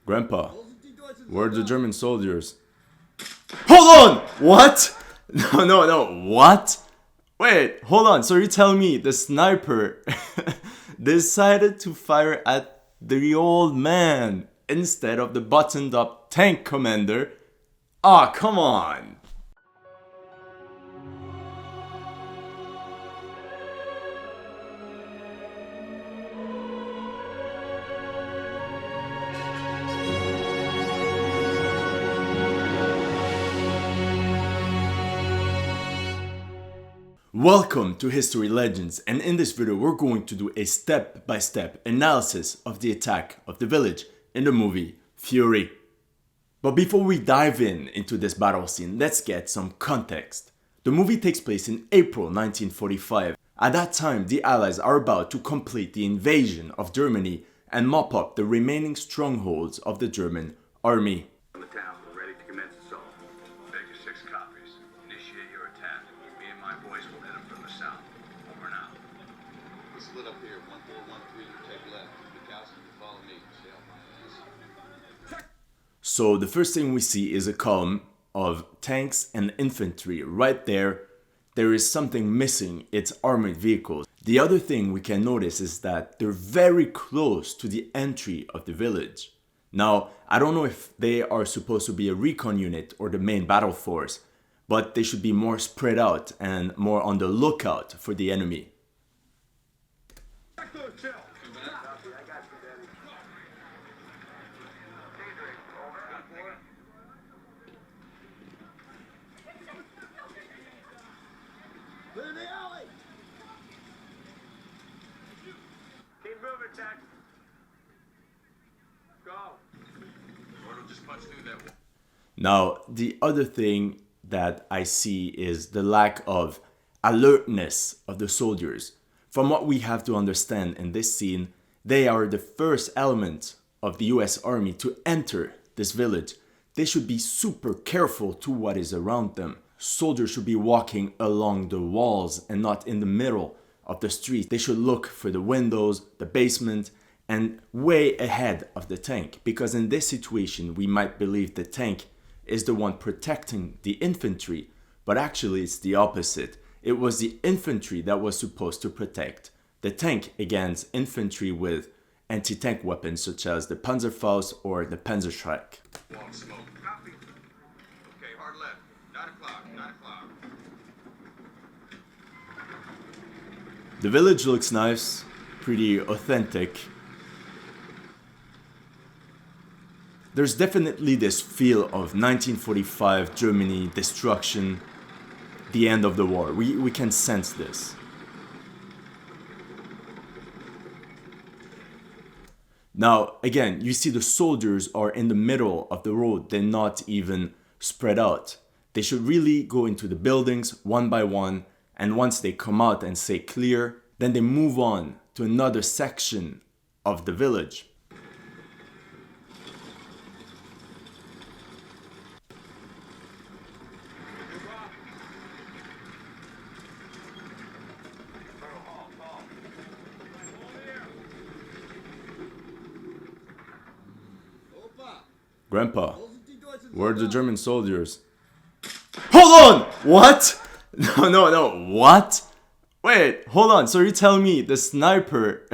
Grandpa, where are the German soldiers? Hold on! What? No, what? Wait, hold on. So you're telling me the sniper decided to fire at the old man instead of the buttoned up tank commander? Ah, come on! Welcome to History Legends, and in this video we're going to do a step-by-step analysis of the attack of the village in the movie Fury. But before we dive into this battle scene, let's get some context. The movie takes place in April 1945. At that time, the Allies are about to complete the invasion of Germany and mop up the remaining strongholds of the German army. The town, we're ready to commence assault. Baker 6 copies. Initiate your attack. Me and my boys will hit them from the south. Over and out. We split up here. 1413, take left. Bukowski, you follow me. Stay off my ass. So the first thing we see is a column of tanks and infantry. Right there is something missing. It's armored vehicles. The other thing we can notice is that they're very close to the entry of the village. Now, I don't know if they are supposed to be a recon unit or the main battle force, but they should be more spread out and more on the lookout for the enemy. Clear the alley! Keep moving, Jack. Go. Order just punch through that wall. Now, the other thing that I see is the lack of alertness of the soldiers. From what we have to understand in this scene, they are the first element of the US Army to enter this village. They should be super careful to what is around them. Soldiers should be walking along the walls and not in the middle of the street. They should look for the windows, the basement, and way ahead of the tank. Because in this situation, we might believe the tank is the one protecting the infantry, but actually it's the opposite. It was the infantry that was supposed to protect the tank against infantry with anti-tank weapons such as the Panzerfaust or the Panzerschreck. Wall smoke. Copy. Okay, hard left. 9 o'clock. 9 o'clock. The village looks nice, pretty authentic. There's definitely this feel of 1945 Germany, destruction, the end of the war. We can sense this. Now, again, you see the soldiers are in the middle of the road. They're not even spread out. They should really go into the buildings one by one. And once they come out and say clear, then they move on to another section of the village. Grandpa, where are the German soldiers? Hold on! What? No, what? Wait, hold on. So you're telling me the sniper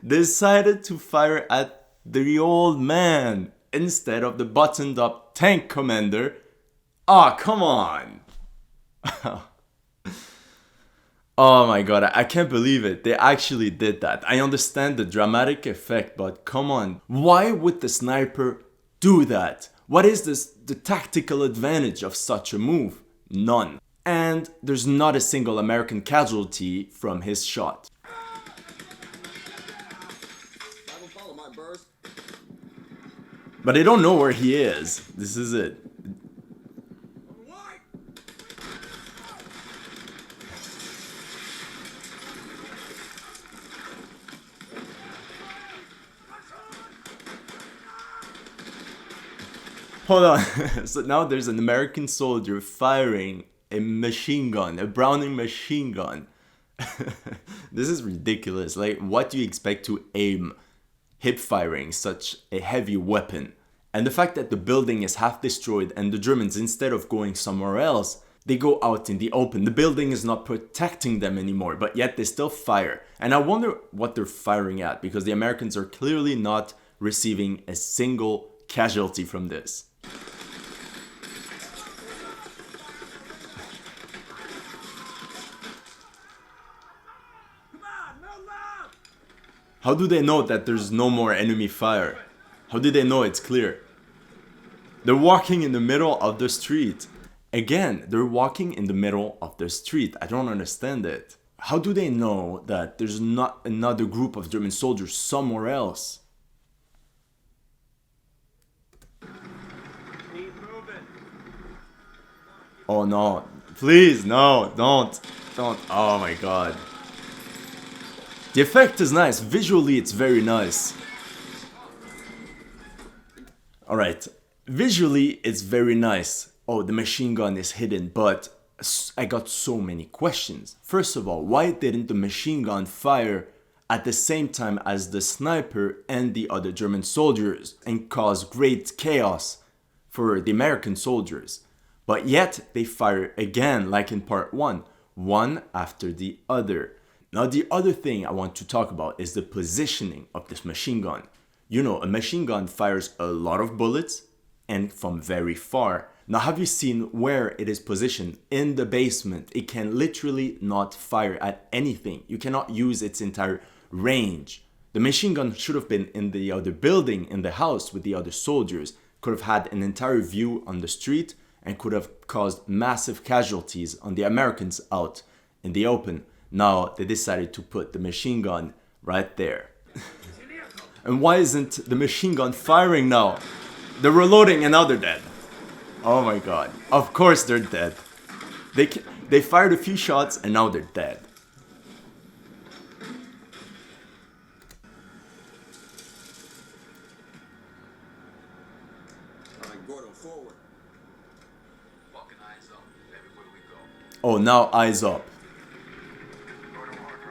decided to fire at the old man instead of the buttoned up tank commander? Ah, come on. Oh my god, I can't believe it. They actually did that. I understand the dramatic effect, but come on. Why would the sniper do that? What is the tactical advantage of such a move? None. And there's not a single American casualty from his shot. But they don't know where he is. This is it. Hold on. So now there's an American soldier firing a machine gun, a Browning machine gun. This is ridiculous. Like, what do you expect to aim hip firing such a heavy weapon. And the fact that the building is half destroyed and the Germans, instead of going somewhere else, they go out in the open. The building is not protecting them anymore, but yet they still fire. And I wonder what they're firing at, because the Americans are clearly not receiving a single casualty from this. How do they know that there's no more enemy fire? How do they know it's clear? They're walking in the middle of the street. Again, they're walking in the middle of the street. I don't understand it. How do they know that there's not another group of German soldiers somewhere else? Oh no, please, no, don't. Oh my god. The effect is nice. Visually, it's very nice. Alright, visually, it's very nice. Oh, the machine gun is hidden, but I got so many questions. First of all, why didn't the machine gun fire at the same time as the sniper and the other German soldiers and cause great chaos for the American soldiers? But yet, they fire again, like in part 1, one after the other. Now, the other thing I want to talk about is the positioning of this machine gun. You know, a machine gun fires a lot of bullets and from very far. Now, have you seen where it is positioned? In the basement. It can literally not fire at anything. You cannot use its entire range. The machine gun should have been in the other building, in the house with the other soldiers. Could have had an entire view on the street and could have caused massive casualties on the Americans out in the open. Now, they decided to put the machine gun right there. And why isn't the machine gun firing now? They're reloading and now they're dead. Oh my god. Of course they're dead. They fired a few shots and now they're dead. Oh, now eyes up.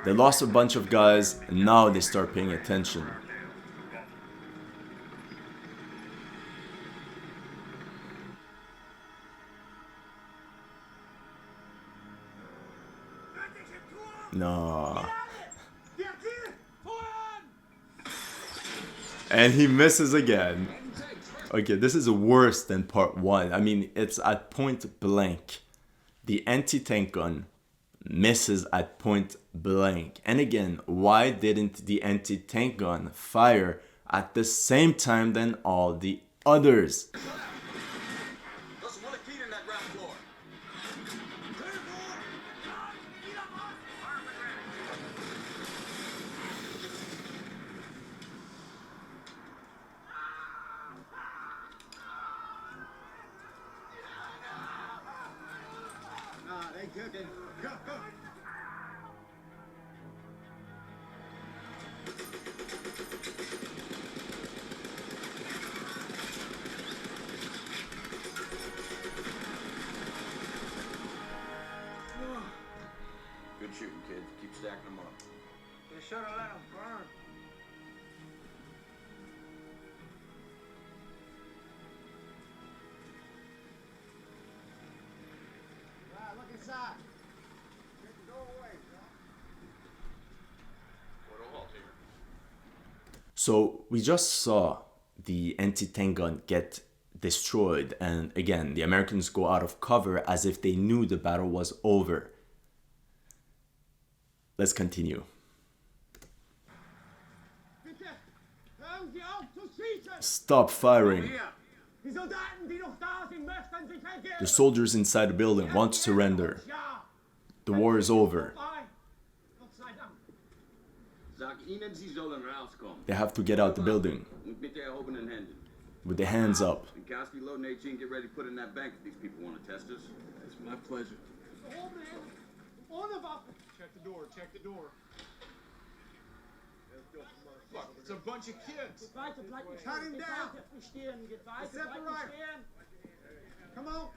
They lost a bunch of guys and now they start paying attention. No. And he misses again. Okay, this is worse than part 1. I mean, it's at point blank. The anti-tank gun misses at point blank. And again, why didn't the anti-tank gun fire at the same time than all the others? Good shooting, kid. Keep stacking them up. You should have let them burn. Right, look inside. Get the door away, Photo halt here. So we just saw the anti-tank gun get destroyed, and again the Americans go out of cover as if they knew the battle was over. Let's continue. Stop firing. The soldiers inside the building want to surrender. The war is over. They have to get out the building with their hands up. Kowski, load and 18, get ready to put in that bank if these people want to test us. It's my pleasure. Check the door, check the door. Look, it's a bunch of kids. Cut him down. Separate. Come on.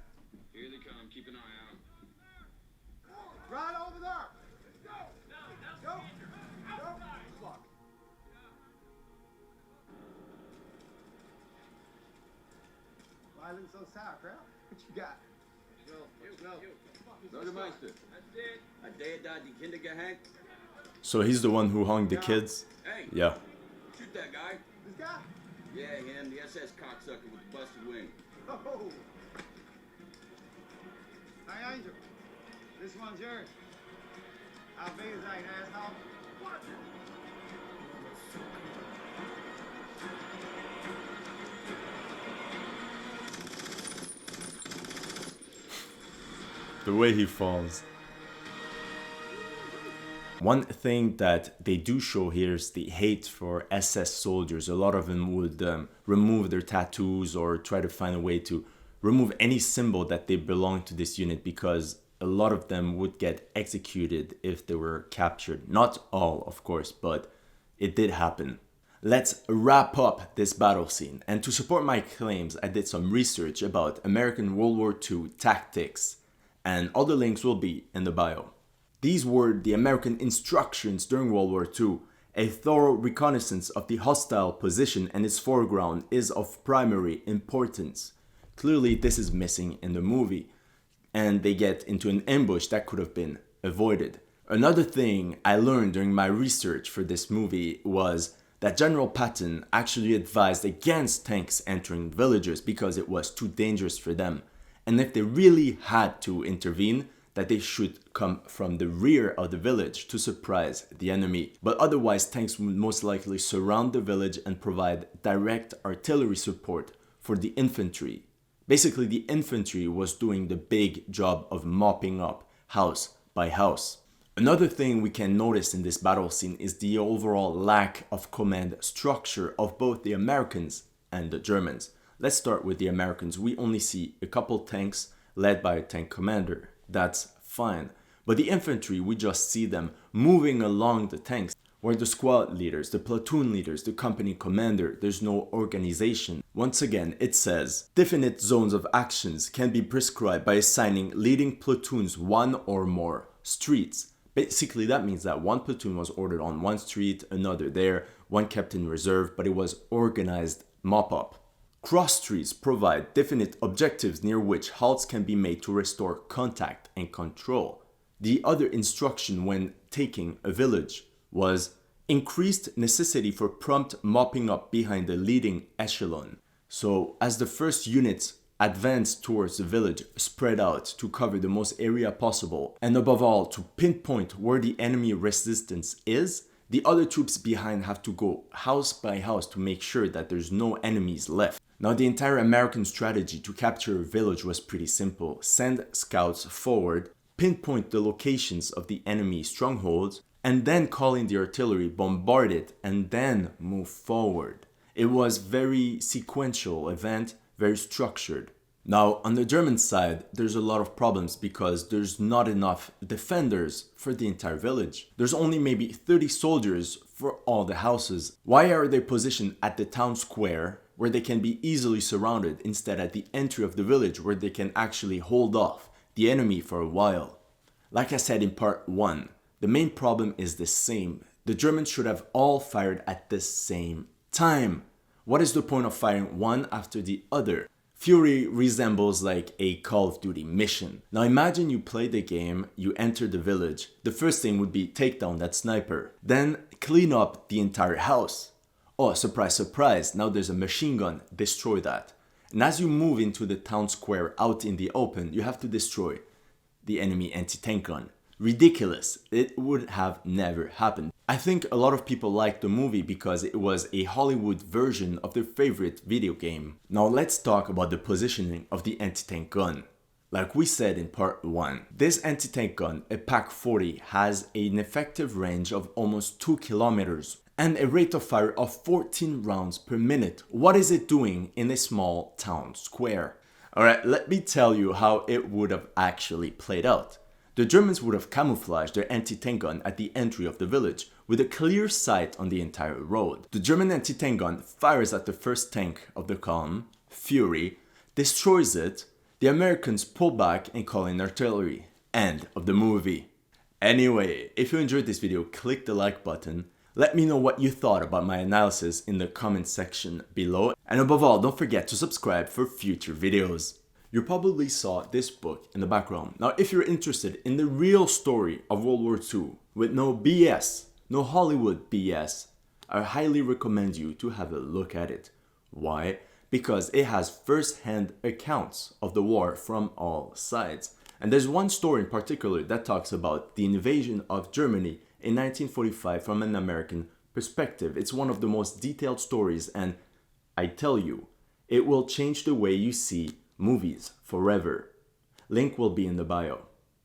Here they come, keep an eye out. Right over there. Go. Go. Go. Why looking so sour, crowd? What you got? Bürgermeister. Hat der da die Kinder gehängt? So he's the one who hung the kids? Hey, Yeah. shoot that guy. This guy? Yeah, him, the SS cocksucker with the busted wing. Oh. Hey, Angel. This one's yours. How big is that, asshole? What? The way he falls. One thing that they do show here is the hate for SS soldiers. A lot of them would remove their tattoos or try to find a way to remove any symbol that they belong to this unit, because a lot of them would get executed if they were captured. Not all, of course, but it did happen. Let's wrap up this battle scene. And to support my claims, I did some research about American World War II tactics, and all the links will be in the bio. These were the American instructions during World War II. A thorough reconnaissance of the hostile position and its foreground is of primary importance. Clearly, this is missing in the movie, and they get into an ambush that could have been avoided. Another thing I learned during my research for this movie was that General Patton actually advised against tanks entering villages because it was too dangerous for them. And if they really had to intervene, that they should come from the rear of the village to surprise the enemy. But otherwise, tanks would most likely surround the village and provide direct artillery support for the infantry. Basically, the infantry was doing the big job of mopping up house by house. Another thing we can notice in this battle scene is the overall lack of command structure of both the Americans and the Germans. Let's start with the Americans. We only see a couple tanks led by a tank commander. That's fine. But the infantry, we just see them moving along the tanks, where the squad leaders, the platoon leaders, the company commander, there's no organization. Once again, it says, definite zones of actions can be prescribed by assigning leading platoons one or more streets. Basically, that means that one platoon was ordered on one street, another there, one kept in reserve, but it was organized mop-up. Cross streets provide definite objectives near which halts can be made to restore contact and control. The other instruction when taking a village was increased necessity for prompt mopping up behind the leading echelon. So as the first units advanced towards the village, spread out to cover the most area possible, and above all to pinpoint where the enemy resistance is, the other troops behind have to go house by house to make sure that there's no enemies left. Now, the entire American strategy to capture a village was pretty simple. Send scouts forward, pinpoint the locations of the enemy strongholds, and then call in the artillery, bombard it, and then move forward. It was very sequential event, very structured. Now, on the German side, there's a lot of problems because there's not enough defenders for the entire village. There's only maybe 30 soldiers for all the houses. Why are they positioned at the town square, where they can be easily surrounded, instead at the entry of the village where they can actually hold off the enemy for a while? Like I said in part 1, the main problem is the same. The Germans should have all fired at the same time. What is the point of firing one after the other? Fury resembles like a Call of Duty mission. Now imagine you play the game, you enter the village. The first thing would be take down that sniper. Then clean up the entire house. Oh, surprise, surprise, now there's a machine gun, destroy that. And as you move into the town square out in the open, you have to destroy the enemy anti-tank gun. Ridiculous, it would have never happened. I think a lot of people liked the movie because it was a Hollywood version of their favorite video game. Now let's talk about the positioning of the anti-tank gun. Like we said in part 1, this anti-tank gun, a PaK-40, has an effective range of almost 2 kilometers and a rate of fire of 14 rounds per minute. What is it doing in a small town square? Alright, let me tell you how it would have actually played out. The Germans would have camouflaged their anti-tank gun at the entry of the village with a clear sight on the entire road. The German anti-tank gun fires at the first tank of the column, Fury, destroys it. The Americans pull back and call in artillery. End of the movie. Anyway, if you enjoyed this video, click the like button, Let me know what you thought about my analysis in the comment section below. And above all, don't forget to subscribe for future videos. You probably saw this book in the background. Now, if you're interested in the real story of World War II with no BS, no Hollywood BS, I highly recommend you to have a look at it. Why? Because it has first-hand accounts of the war from all sides. And there's one story in particular that talks about the invasion of Germany in 1945 from an American perspective. It's one of the most detailed stories, and I tell you, it will change the way you see movies forever. Link will be in the bio.